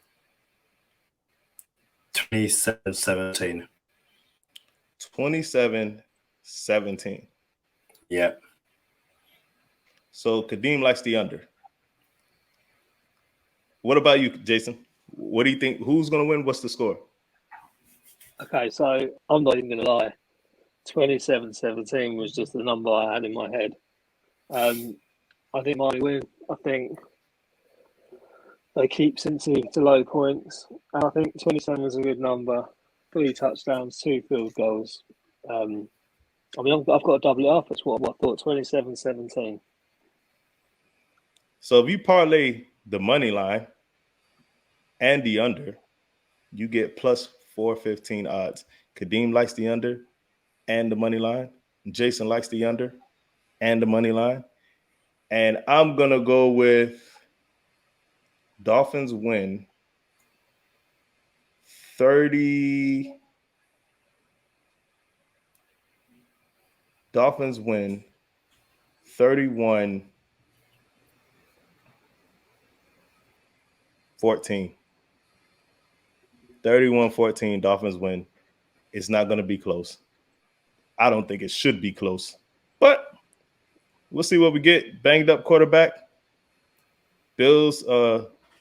27-17. Yeah. So Kadeem likes the under. What about you, Jason? What do you think? Who's going to win? What's the score? Okay, so I'm not even going to lie. 27-17 was just the number I had in my head. I think Miami win. I think they keep Cincinnati to low points. And I think 27 is a good number. 3 touchdowns, 2 field goals. I mean, I've got to double it up. That's what I thought, 27-17. So if you parlay the money line and the under, you get plus 415 odds. Kadeem likes the under and the money line. Jason likes the under and the money line. And I'm going to go with Dolphins win 30. Dolphins win 31-14. 31-14, Dolphins win. It's not going to be close. I don't think it should be close. But we'll see what we get. Banged up quarterback. Bills,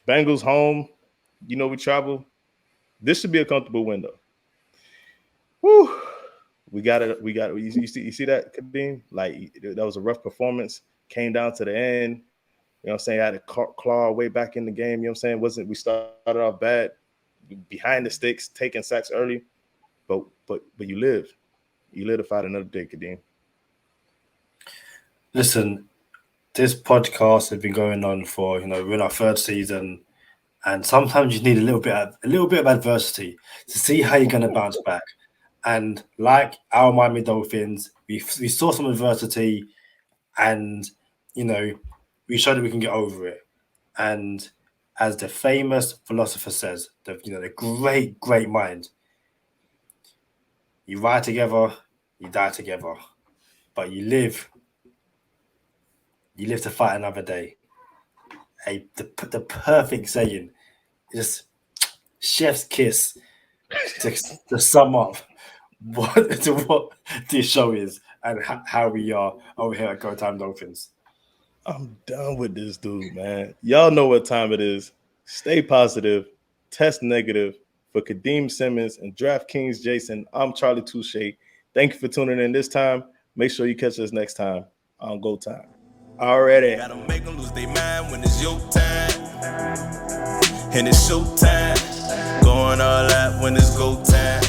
Bengals home. You know we travel. This should be a comfortable win, though. Woo! We got it. You see that, Kadeem? Like, that was a rough performance. Came down to the end. You know what I'm saying? I had to claw way back in the game. You know what I'm saying? We started off bad, behind the sticks, taking sacks early. But you live. You live to fight another day, Kadeem. Listen, this podcast has been going on for, we're in our 3rd season, and sometimes you need a little bit of adversity to see how you're going to bounce back. And like our Miami Dolphins, we saw some adversity, and we showed that we can get over it. And as the famous philosopher says, the great mind, you ride together, you die together, but you live to fight another day. The perfect saying, just chef's kiss to sum up what this show is and how we are over here at Go Time Dolphins. I'm done with this dude, man. Y'all know what time it is. Stay positive, test negative. For Kadeem Simmons and DraftKings Jason, I'm Charlie Touche. Thank you for tuning in this time. Make sure you catch us next time on Go Time. Already. Gotta make them lose their mind when it's your time. And it's show time. Going all out when it's go time.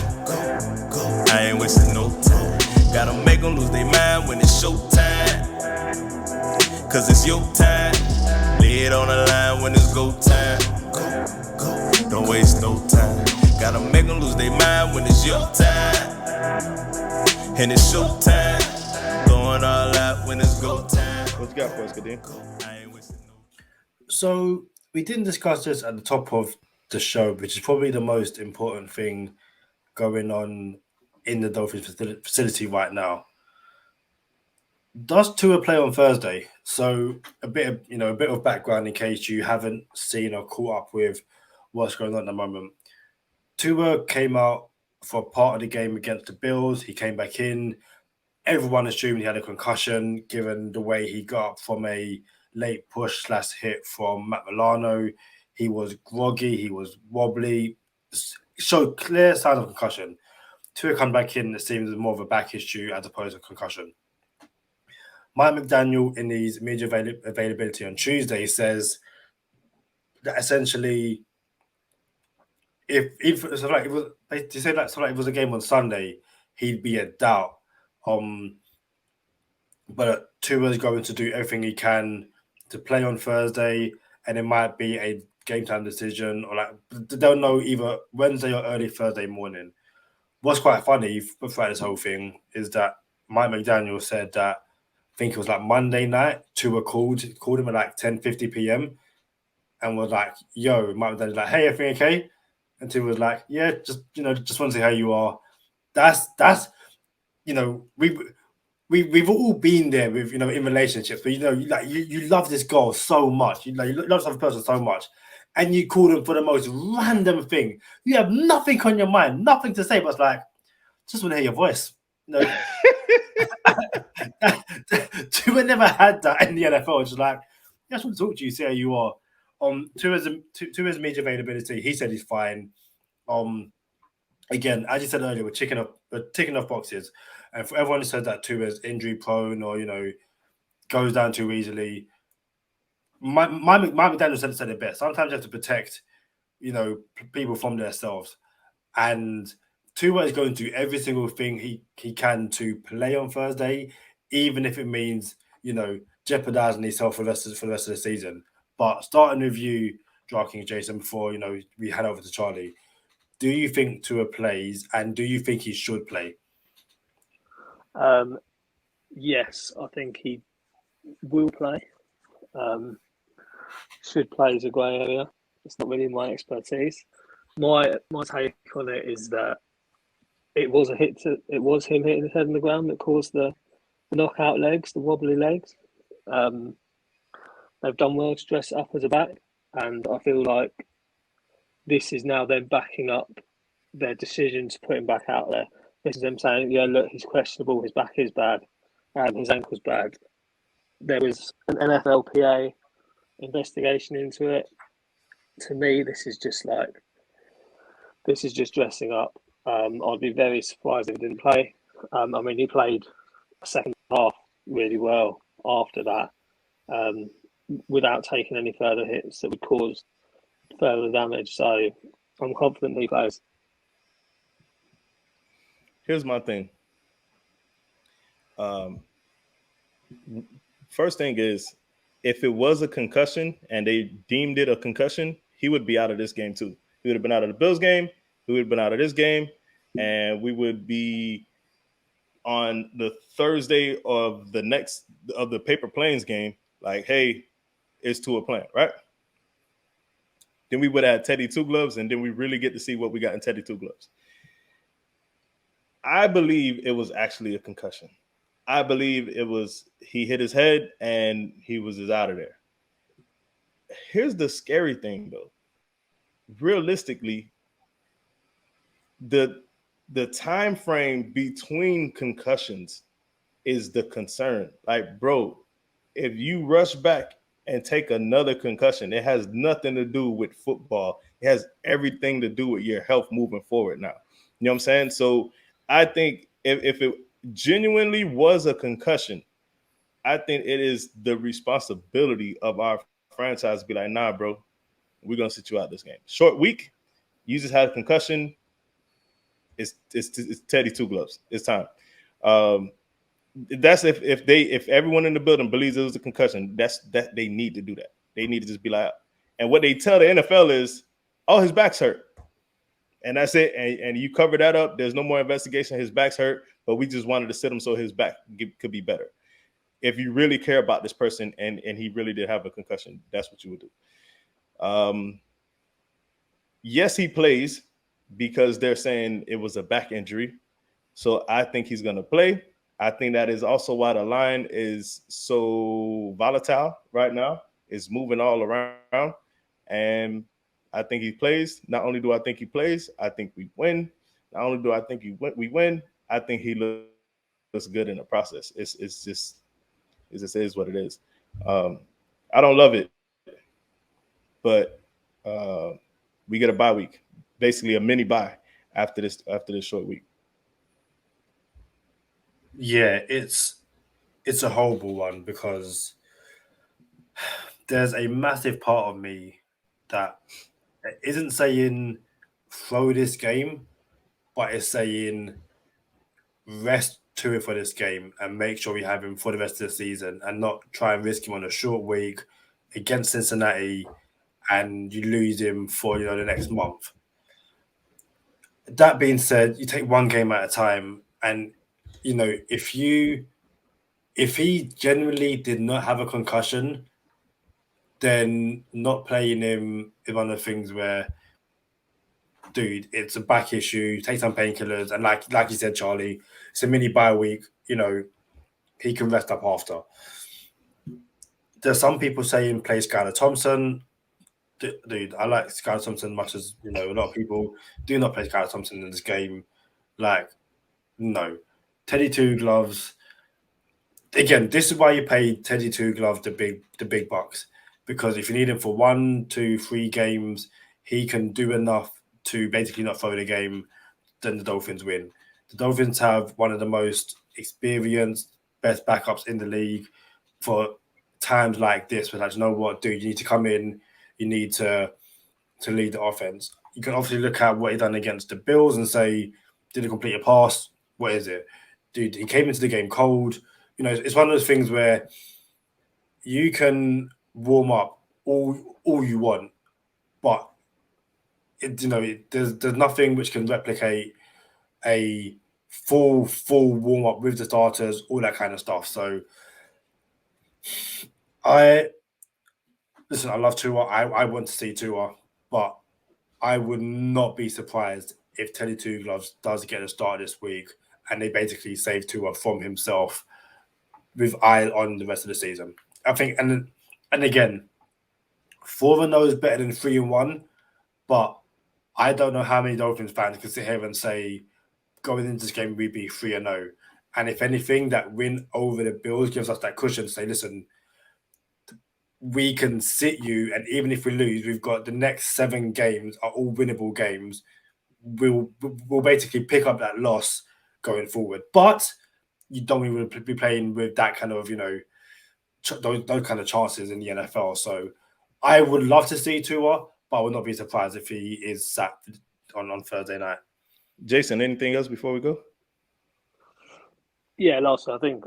I ain't wasting no time. Gotta make them lose their mind when it's show time. Cause it's your time. Lay it on the line when it's go time. Don't waste no time. Gotta make them lose their mind when it's your time. And it's show time. Going all out when it's go time. What you got for us, Kadeem? So we didn't discuss this at the top of the show, which is probably the most important thing going on in the Dolphins facility right now. Does Tua play on Thursday? So a bit of background in case you haven't seen or caught up with what's going on at the moment. Tua came out for part of the game against the Bills. He came back in. Everyone assumed he had a concussion given the way he got up from a late push/hit from Matt Milano. He was groggy. He was wobbly. Showed clear signs of concussion. Tua come back in, it seems more of a back issue as opposed to concussion. Mike McDaniel, in his media availability on Tuesday, says that essentially, if it was a game on Sunday, he'd be a doubt. But Tua's going to do everything he can to play on Thursday, and it might be a game time decision, or they'll know either Wednesday or early Thursday morning. What's quite funny throughout this whole thing is that Mike McDaniel said that think it was like Monday night, Tua called him at like 10:50 p.m. and was like, "Yo," Mike McDaniel's like, "Hey, everything okay?" And Tua was like, "Yeah, just want to see how you are." That's we've all been there with in relationships, but you love this girl so much, you love this other person so much, and you call them for the most random thing. You have nothing on your mind, nothing to say, but it's like, just want to hear your voice. Tua never had that in the NFL. It's just like, I just want to talk to you, see how you are. Tua's media availability, he said he's fine. Again, as you said earlier, we're ticking off boxes. And for everyone who said that Tua's injury prone or goes down too easily, Mike McDaniel said it best. Sometimes you have to protect people from themselves. And Tua is going to do every single thing he can to play on Thursday, even if it means jeopardizing himself for the rest of the season. But starting with you, DraftKings, Jason, before we hand over to Charlie, do you think Tua plays, and do you think he should play? Yes, I think he will play. Should play is a grey area. It's not really my expertise. My take on it is that it was him hitting his head on the ground that caused the knockout legs, the wobbly legs. They've done well to dress it up as a back, and I feel like this is now them backing up their decision to put him back out there. This is them saying, yeah, look, he's questionable, his back is bad, his ankle's bad. There was an NFLPA investigation into it. To me, this is just dressing up. I'd be very surprised if he didn't play. He played a second half really well after that, without taking any further hits that would cause further damage. So I'm confident he plays. Here's my thing. First thing is, if it was a concussion and they deemed it a concussion, he would be out of this game too. He would have been out of the Bills game. He would have been out of this game. And we would be on the Thursday of the Paper Planes game. Like, hey, it's Tua playing, right? Then we would have Teddy Two Gloves, and then we really get to see what we got in Teddy Two Gloves. I believe it was actually a concussion. I believe he hit his head and he was just out of there. Here's the scary thing, though. Realistically, the time frame between concussions is the concern. Like, bro, if you rush back and take another concussion, it has nothing to do with football. It has everything to do with your health moving forward now. You know what I'm saying? So I think if it genuinely was a concussion, I think it is the responsibility of our franchise to be like, nah, bro, we're going to sit you out this game. Short week, you just had a concussion. It's Teddy Two Gloves. It's time. That's if everyone in the building believes it was a concussion, that they need to do that. They need to just be like, and what they tell the NFL is, oh, his back's hurt. And that's it. And you cover that up. There's no more investigation. His back's hurt, but we just wanted to sit him so his back could be better. If you really care about this person and he really did have a concussion, that's what you would do. Yes, he plays because they're saying it was a back injury. So I think he's going to play. I think that is also why the line is so volatile right now. It's moving all around. And I think he plays. Not only do I think he plays, I think we win. Not only do I think we win, I think he looks good in the process. It just is what it is. I don't love it, but we get a bye week, basically a mini bye after this short week. Yeah, it's a horrible one because there's a massive part of me that isn't saying throw this game, but it's saying rest Tua for this game and make sure we have him for the rest of the season and not try and risk him on a short week against Cincinnati and you lose him for the next month. That being said, you take one game at a time, and if if he genuinely did not have a concussion, then not playing him is one of the things where, dude, it's a back issue. Take some painkillers, and like you said, Charlie, it's a mini bye week. He can rest up after. There's some people saying play Skylar Thompson. Dude, I like Skylar Thompson much as a lot of people do not play Skylar Thompson in this game. Like, no, Teddy Two Gloves. Again, this is why you pay Teddy Two Gloves the big bucks, because if you need him for 1, 2, 3 games, he can do enough to basically not throw the game. Then the Dolphins win. The Dolphins have one of the most experienced, best backups in the league for times like this. Where, like, you know what, dude, you need to come in. You need to lead the offense. You can obviously look at what he done against the Bills and say, did he complete a pass? What is it? Dude, he came into the game cold. It's one of those things where you can warm up all you want, but there's nothing which can replicate a full warm up with the starters, all that kind of stuff. So I love Tua. I want to see Tua, but I would not be surprised if Teddy Two Gloves does get a start this week and they basically save Tua from himself with eye on the rest of the season. I think, and again, 4-0 is better than 3-1, but I don't know how many Dolphins fans can sit here and say, going into this game, we'd be 3-0. And if anything, that win over the Bills gives us that cushion to say, listen, we can sit you, and even if we lose, we've got the next 7 games are all winnable games. We'll basically pick up that loss going forward. But you don't even be playing with that kind of, those kind of chances in the NFL. So I would love to see Tua, but I would not be surprised if he is sat on Thursday night. Jason, anything else before we go? Yeah, lastly, I think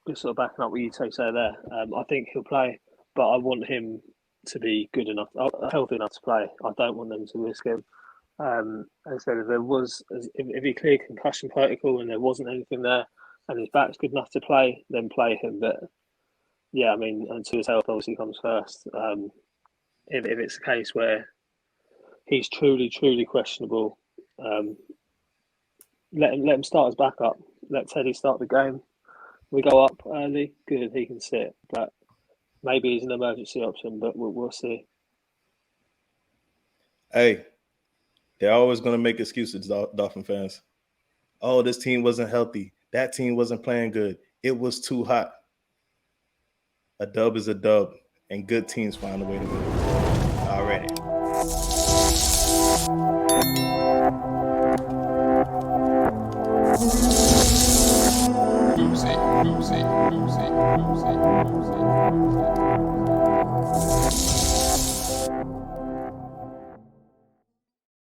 just sort of backing up what you say there. I think he'll play, but I want him to be good enough, healthy enough to play. I don't want them to risk him. As I said, if he cleared concussion protocol and there wasn't anything there, and his back's good enough to play, then play him. But yeah, I mean, until his health obviously comes first. If it's a case where he's truly questionable, let him start as backup. Let Teddy start the game. We go up early, good, he can sit. But maybe he's an emergency option, but we'll see. Hey, they're always going to make excuses, Dolphin fans. Oh, this team wasn't healthy. That team wasn't playing good. It was too hot. A dub is a dub, and good teams find a way to win. Already. Oopsie.